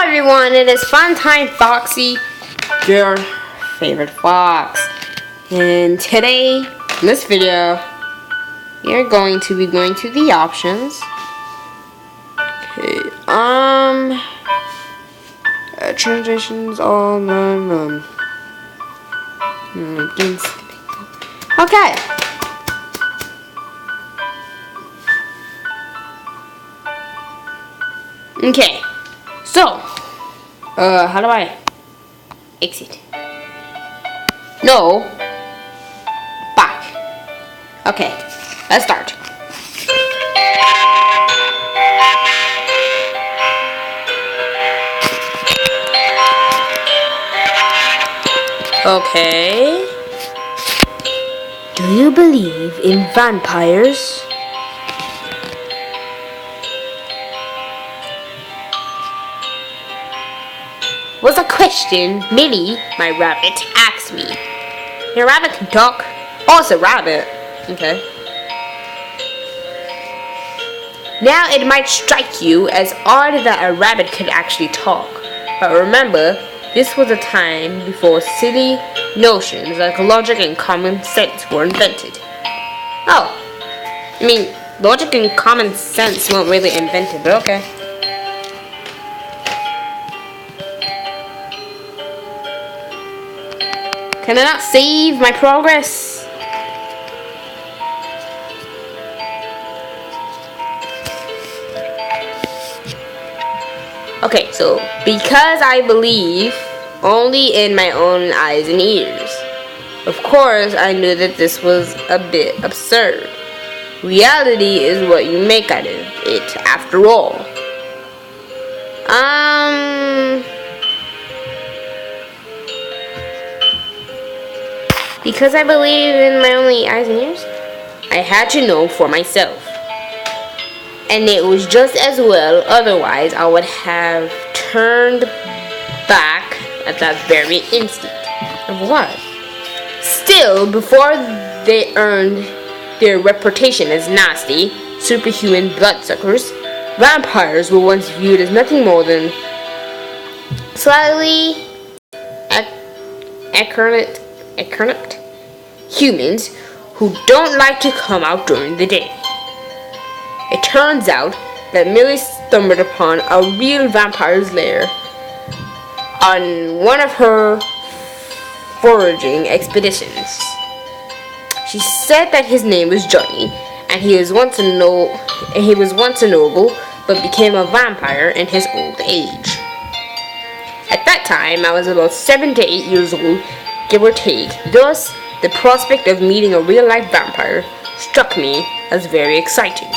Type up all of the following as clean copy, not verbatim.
everyone, it is Funtime Foxy, your favorite fox. And today, in this video, we are going to be going to the options. Okay, transitions, all none. Okay. Okay, so, how do I exit? No, back. Okay, let's start. Okay. Do you believe in vampires? Was a question Millie, my rabbit, asked me. Your rabbit can talk. Oh, it's a rabbit. Okay. Now it might strike you as odd that a rabbit could actually talk. But remember, this was a time before silly notions like logic and common sense were invented. Oh. I mean, logic and common sense weren't really invented, but okay. Can I not save my progress? Okay, so because I believe only in my own eyes and ears. Of course, I knew that this was a bit absurd. Reality is what you make out of it, after all. Because I believe in my only eyes and ears, I had to know for myself. And it was just as well, otherwise I would have turned back at that very instant. Of what? Still, before they earned their reputation as nasty, superhuman bloodsuckers, vampires were once viewed as nothing more than slightly accurate humans who don't like to come out during the day. It turns out that Millie stumbled upon a real vampire's lair on one of her foraging expeditions. She said that his name was Johnny, and he was once a noble, but became a vampire in his old age. At that time, I was about 7 to 8 years old, give or take. Thus, the prospect of meeting a real-life vampire struck me as very exciting.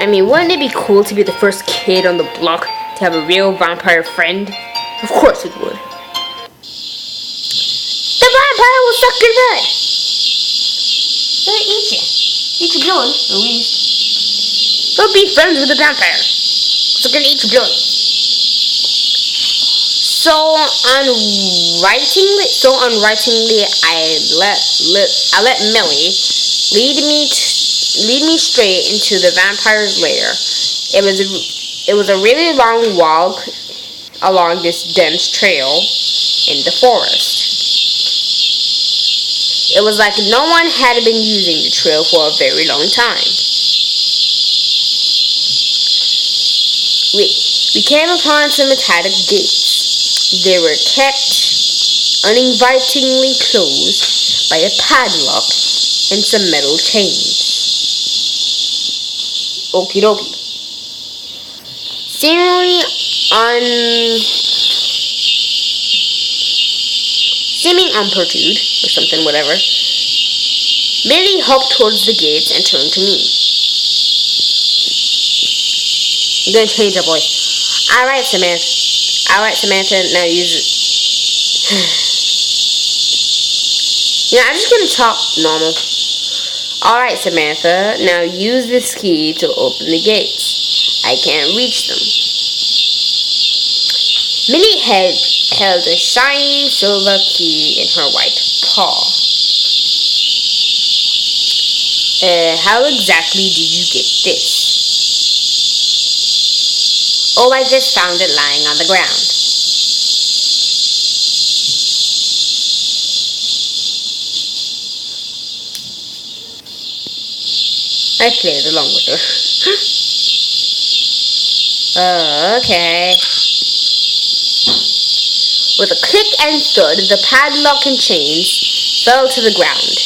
I mean, wouldn't it be cool to be the first kid on the block to have a real vampire friend? Of course it would. The vampire will suck your blood. They'll eat you. Eat your blood, at least. Don't be friends with the vampire. It's gonna eat your blood. So unwittingly, I let Millie lead me straight into the vampire's lair. It was a really long walk along this dense trail in the forest. It was like no one had been using the trail for a very long time. We came upon some metallic gates. They were kept uninvitingly closed by a padlock and some metal chains. Okie dokie. Seeming unperturbed, or something, whatever, Millie hopped towards the gates and turned to me. I'm gonna change her voice. Alright, Samantha, now use it. I'm just gonna talk normal. Alright, Samantha, now use this key to open the gates. I can't reach them. Millie held a shiny silver key in her white paw. How exactly did you get this? Oh, I just found it lying on the ground. I played along with her. Okay. With a click and thud, the padlock and chains fell to the ground,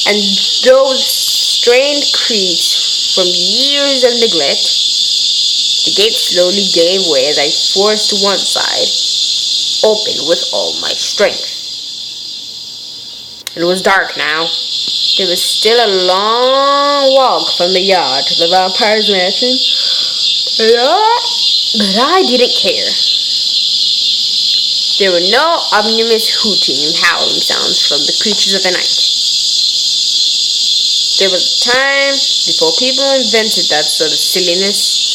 and those strained creaks from years of neglect, the gate slowly gave way as I forced one side open with all my strength. It was dark now. There was still a long walk from the yard to the vampire's mansion, but I didn't care. There were no ominous hooting and howling sounds from the creatures of the night. There was a time before people invented that sort of silliness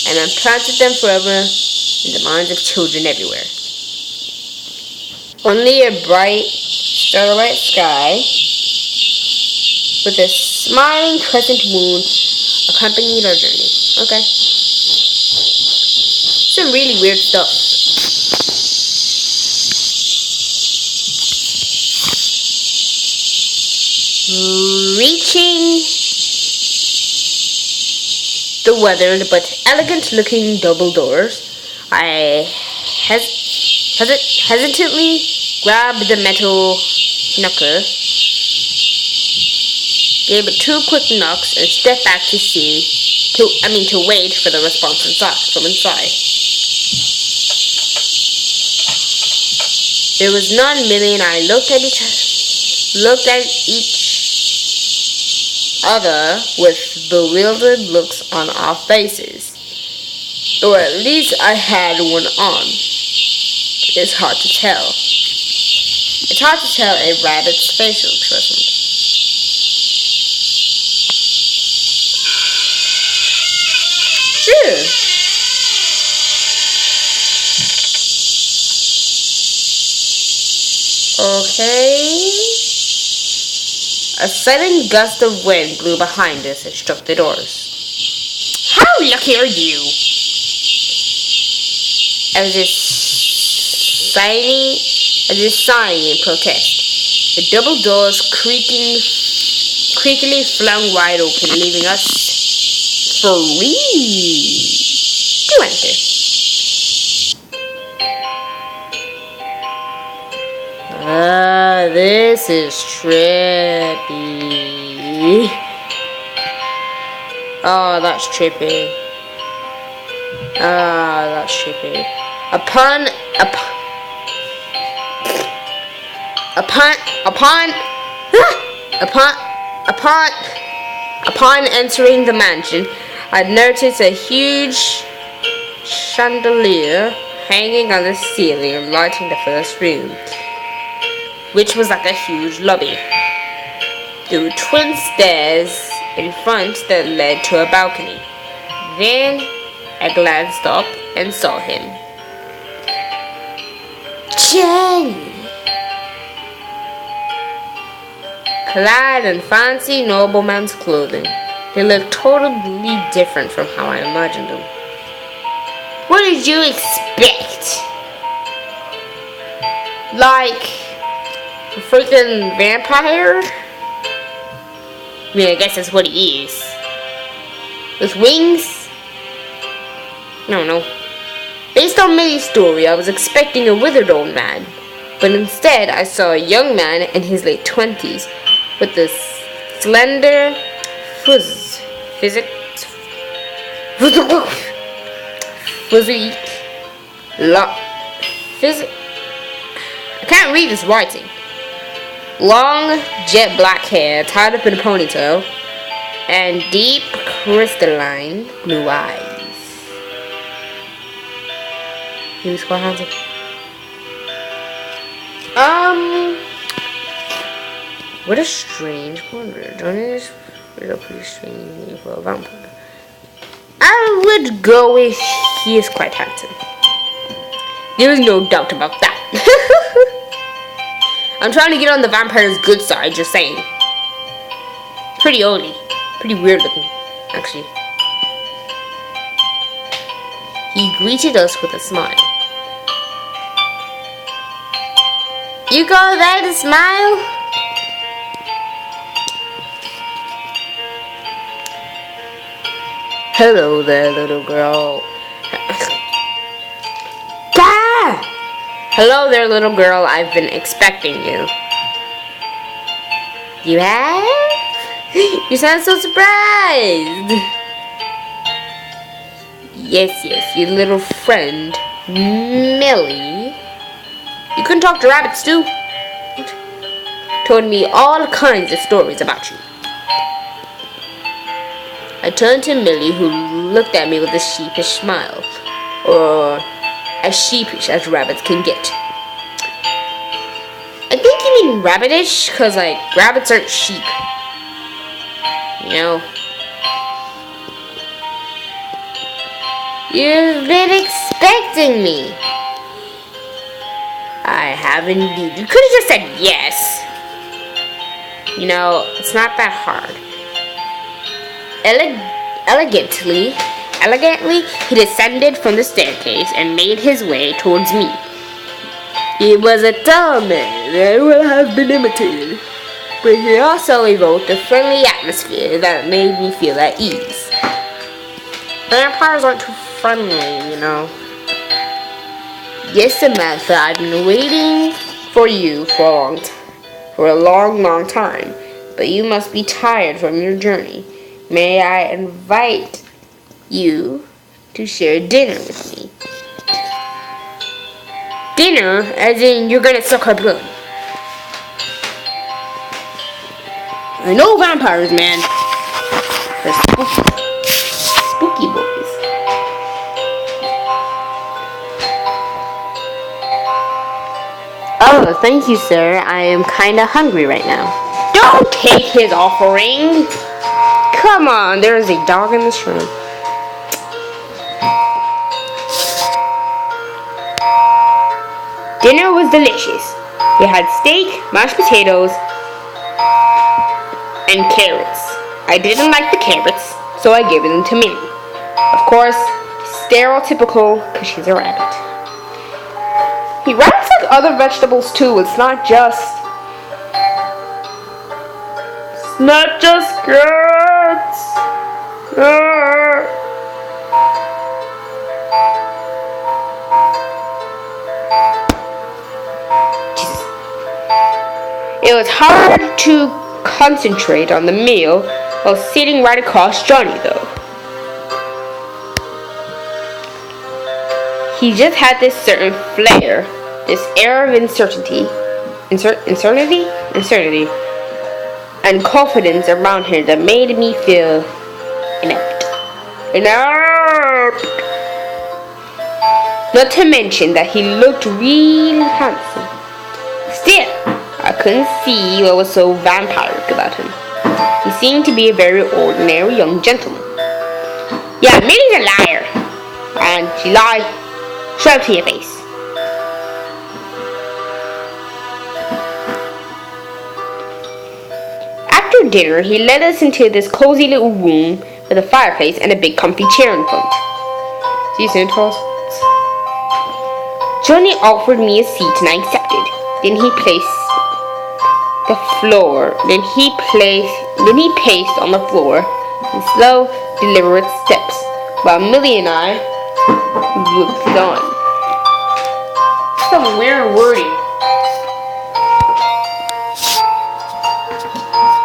and implanted them forever in the minds of children everywhere. Only a bright, starlight sky with a smiling crescent moon accompanied our journey. Okay. Some really weird stuff. Reaching the weathered but elegant looking double doors, I hesitantly grabbed the metal knocker, gave it 2 quick knocks, and stepped back to wait for the response from inside. There was none. Millie and I looked at each other with bewildered looks on our faces. Or at least I had one on. It's hard to tell. It's hard to tell a rabbit's facial expression. Sure. Okay. A sudden gust of wind blew behind us and struck the doors. How lucky are you? As if sighing in protest, the double doors creakily flung wide open, leaving us free to enter. This is trippy. Oh, that's trippy. That's trippy. Upon entering the mansion, I'd noticed a huge chandelier hanging on the ceiling and lighting the first room, which was like a huge lobby. There were twin stairs in front that led to a balcony. Then I glanced up and saw him. Jenny! Clad in fancy nobleman's clothing, they looked totally different from how I imagined them. What did you expect? Like a freaking vampire? I mean, I guess that's what he is. With wings? I don't know. Based on Millie's story, I was expecting a withered old man, but instead I saw a young man in his late 20s with this slender physique. I can't read this writing. Long, jet black hair tied up in a ponytail, and deep, crystalline blue eyes. He was quite handsome. What a strange wonder. Don't you just read a pretty strange name for a vampire? I would go with he is quite handsome. There is no doubt about that. I'm trying to get on the vampire's good side, just saying. Pretty oldie. Pretty weird looking, actually. He greeted us with a smile. You call that a smile? Hello there, little girl. Ah! Hello there, little girl. I've been expecting you. You have? You sound so surprised. Yes, your little friend, Millie. You couldn't talk to rabbits too? Told me all kinds of stories about you. I turned to Millie, who looked at me with a sheepish smile. Or as sheepish as rabbits can get. I think you mean rabbitish, because, like, rabbits aren't sheep. You know? You've been expecting me. I have indeed. You could have just said yes. You know, it's not that hard. Elegantly, he descended from the staircase and made his way towards me. He was a tall man that would have been imitated, but he also evoked a friendly atmosphere that made me feel at ease. Vampires aren't too friendly, you know. Yes, Samantha, I've been waiting for you for a long time, but you must be tired from your journey. May I invite you to share dinner with me? Dinner? As in you're gonna suck her blood? I know vampires, man. They're spooky boys. Oh, thank you, sir. I am kinda hungry right now. Don't take his offering! Come on, there is a dog in this room. Dinner was delicious. We had steak, mashed potatoes, and carrots. I didn't like the carrots, so I gave them to Minnie. Of course, stereotypical, because she's a rabbit. Rabbits like other vegetables too. It's not just carrots. It was hard to concentrate on the meal while sitting right across Johnny, though. He just had this certain flair, this air of uncertainty, and confidence around him that made me feel inept. Not to mention that he looked real handsome. Still, I couldn't see what was so vampiric about him. He seemed to be a very ordinary young gentleman. Yeah, Millie's a liar. And she lied straight to your face. After dinner, he led us into this cozy little room with a fireplace and a big comfy chair in front. See you soon, Toss. Johnny offered me a seat and I accepted. Then he paced on the floor in slow, deliberate steps, while Millie and I looked on. Some weird wording.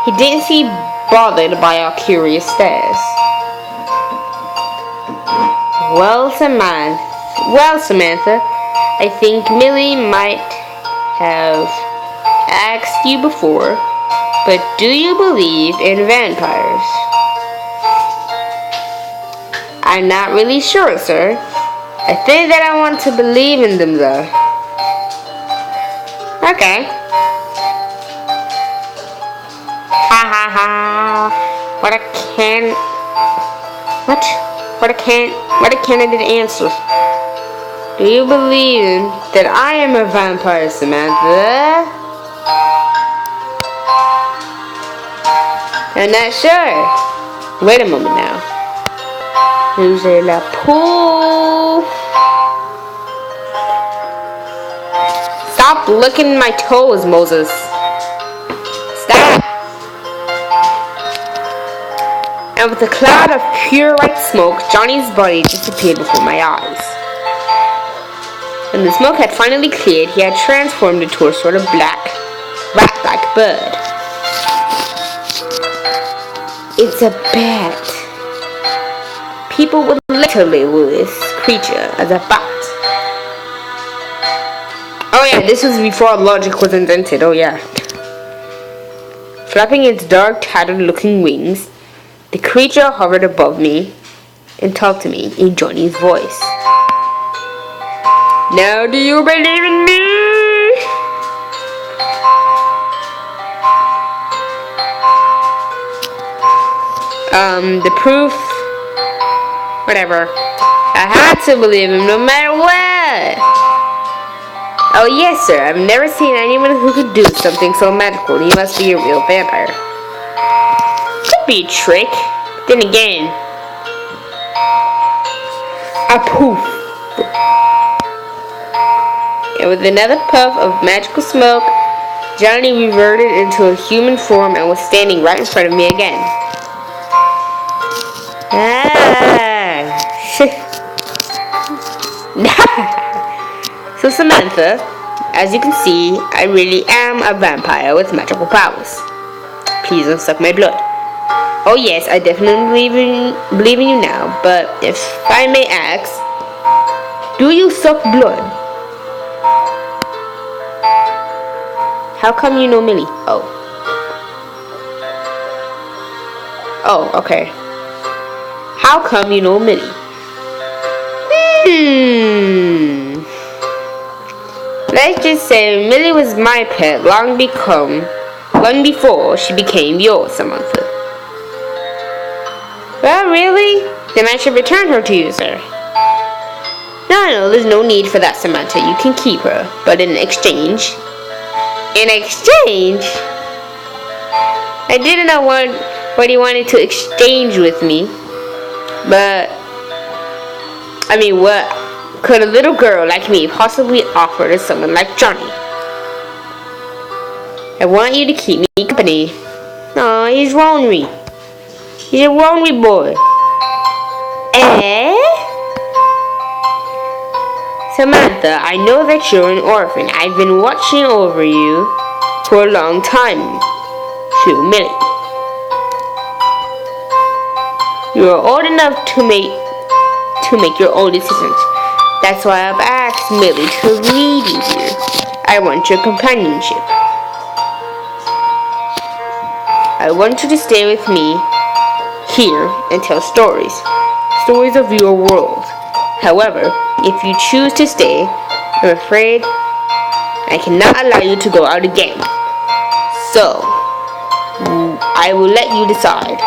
He didn't seem bothered by our curious stares. Well, Samantha, I think Millie might have asked you before, but do you believe in vampires? I'm not really sure, sir. I think that I want to believe in them, though. Okay. Ha ha ha. What a candidate answer. Do you believe that I am a vampire, Samantha? I'm not sure. Wait a moment now. Who's in the pool? licking my toes, Moses. Stop! And with a cloud of pure white smoke, Johnny's body disappeared before my eyes. When the smoke had finally cleared, he had transformed into a sort of black, rat-like bird. It's a bat. People would later label this creature as a bat. Oh yeah, this was before logic was invented, oh yeah. Flapping its dark, tattered-looking wings, the creature hovered above me and talked to me in Johnny's voice. Now do you believe in me? The proof, whatever. I had to believe him no matter what. Oh yes, sir. I've never seen anyone who could do something so magical. He must be a real vampire. Could be a trick. Then again, a poof. And with another puff of magical smoke, Johnny reverted into a human form and was standing right in front of me again. So Samantha, as you can see, I really am a vampire with magical powers. Please don't suck my blood. Oh yes, I definitely believe in you now, but if I may ask, do you suck blood? How come you know Millie? Oh, okay. How come you know Millie? Let's just say Millie was my pet long before she became yours, Samantha. Well, really? Then I should return her to you, sir. No, there's no need for that, Samantha. You can keep her, but in exchange... I didn't know what he wanted to exchange with me, but... I mean, what could a little girl like me possibly offer to someone like Johnny? I want you to keep me company. Aw, he's ornery. He's a ornery boy. Samantha, I know that you're an orphan. I've been watching over you for a long time. To Millie. You are old enough to make your own decisions. That's why I've asked Millie to lead you here. I want your companionship. I want you to stay with me here and tell stories of your world. However, if you choose to stay, I'm afraid I cannot allow you to go out again. So, I will let you decide.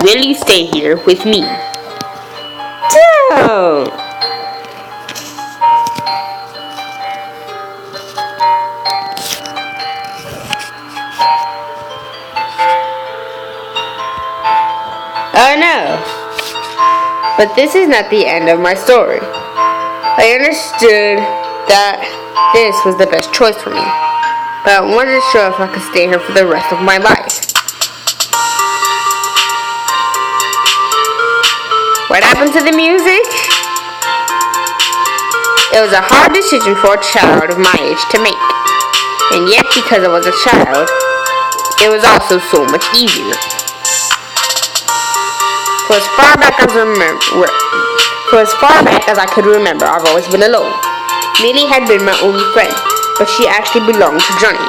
Will you stay here with me? Don't! Oh no! But this is not the end of my story. I understood that this was the best choice for me, but I wasn't sure if I could stay here for the rest of my life. What happened to the music? It was a hard decision for a child of my age to make, and yet because I was a child, it was also so much easier. For as far back as I could remember, I've always been alone. Millie had been my only friend, but she actually belonged to Johnny.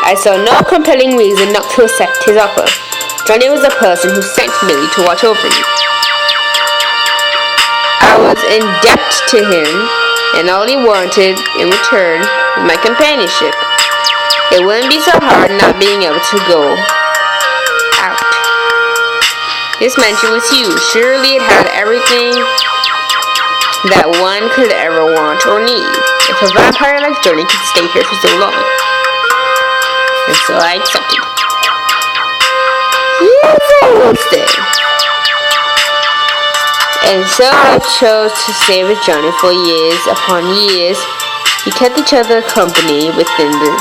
I saw no compelling reason not to accept his offer. Johnny was the person who sent Millie to watch over me. I was in debt to him, and all he wanted in return was my companionship. It wouldn't be so hard not being able to go out. This mansion was huge. Surely it had everything that one could ever want or need. If a vampire like Johnny could stay here for so long. And so I accepted. And so I chose to stay with Johnny for years upon years We kept each other company within the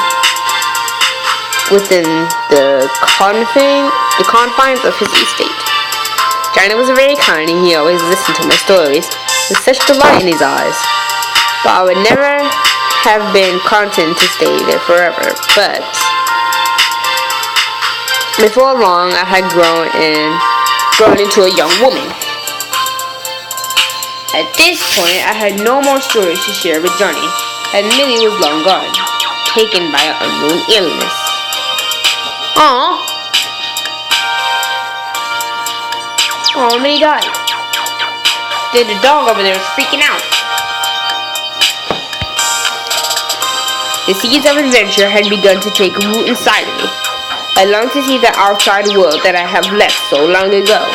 confines of his estate. Johnny was very kind and he always listened to my stories with such delight in his eyes. But I would never have been content to stay there forever. But before long, I had grown into a young woman. At this point, I had no more stories to share with Johnny, and Millie was long gone, taken by an unknown illness. Aww. Oh, Millie died. The dog over there is freaking out. The seeds of adventure had begun to take root inside of me. I longed to see the outside world that I have left so long ago.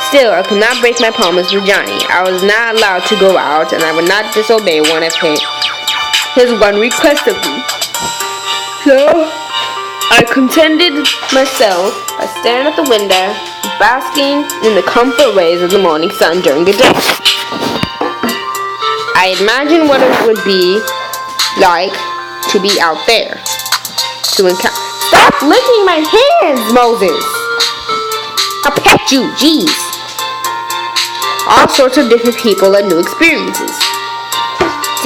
Still, I could not break my promise with Johnny. I was not allowed to go out, and I would not disobey one of his one request of me. So, I contented myself by staring at the window, basking in the comfort rays of the morning sun during the day. I imagined what it would be like to be out there. To encounter. Stop licking my hands, Moses! I'll pet you, jeez. All sorts of different people and new experiences.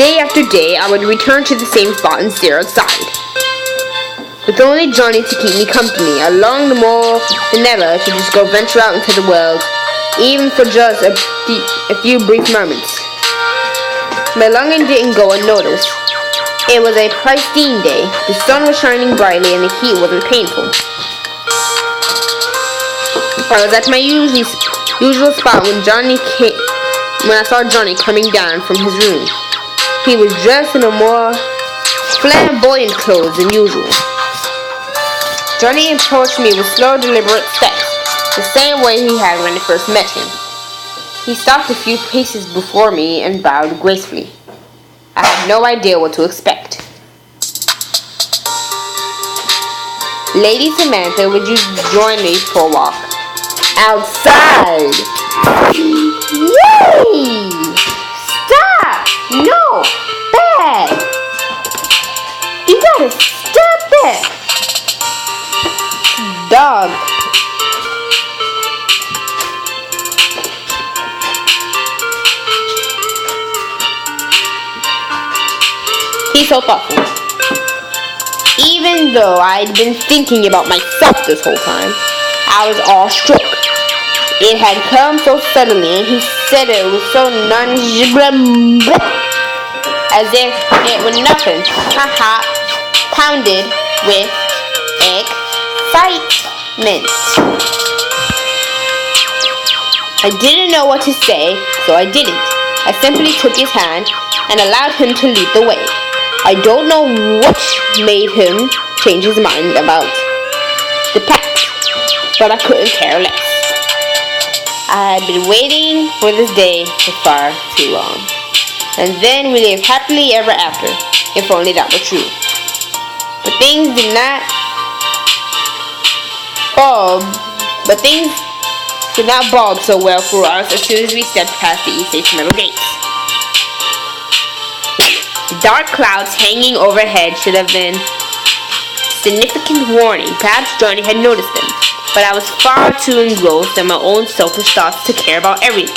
Day after day, I would return to the same spot and stare outside. With only Johnny to keep me company, I longed more than ever to just go venture out into the world, even for just a few brief moments. My longing didn't go unnoticed. It was a pristine day. The sun was shining brightly and the heat wasn't painful. I was at my usual spot when I saw Johnny coming down from his room. He was dressed in a more flamboyant clothes than usual. Johnny approached me with slow, deliberate steps, the same way he had when I first met him. He stopped a few paces before me and bowed gracefully. I had no idea what to expect. Lady Samantha, would you join me for a walk? Outside! Yay! Stop! No! Bad! You gotta stop it! Dog. He's so thoughtful. Even though I'd been thinking about myself this whole time, I was awestruck. It had come so suddenly, and he said it was so nonchalant, as if it were nothing. Haha, pounded with excitement. I didn't know what to say, so I didn't. I simply took his hand and allowed him to lead the way. I don't know what made him change his mind about the pact, but I couldn't care less. I had been waiting for this day for far too long. And then we lived happily ever after, if only that were true. But things did not bulb so well for us as soon as we stepped past the estate's metal gates. The dark clouds hanging overhead should have been significant warning. Perhaps Johnny had noticed them, but I was far too engrossed in my own selfish thoughts to care about anything.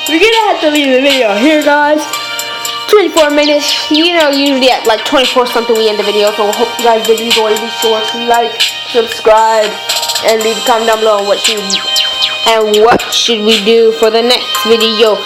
We're gonna have to leave the video here, guys. 24 minutes. Usually at like 24 something we end the video. So I hope you guys did enjoy. Be sure to like, subscribe, and leave a comment down below on what should we do for the next video.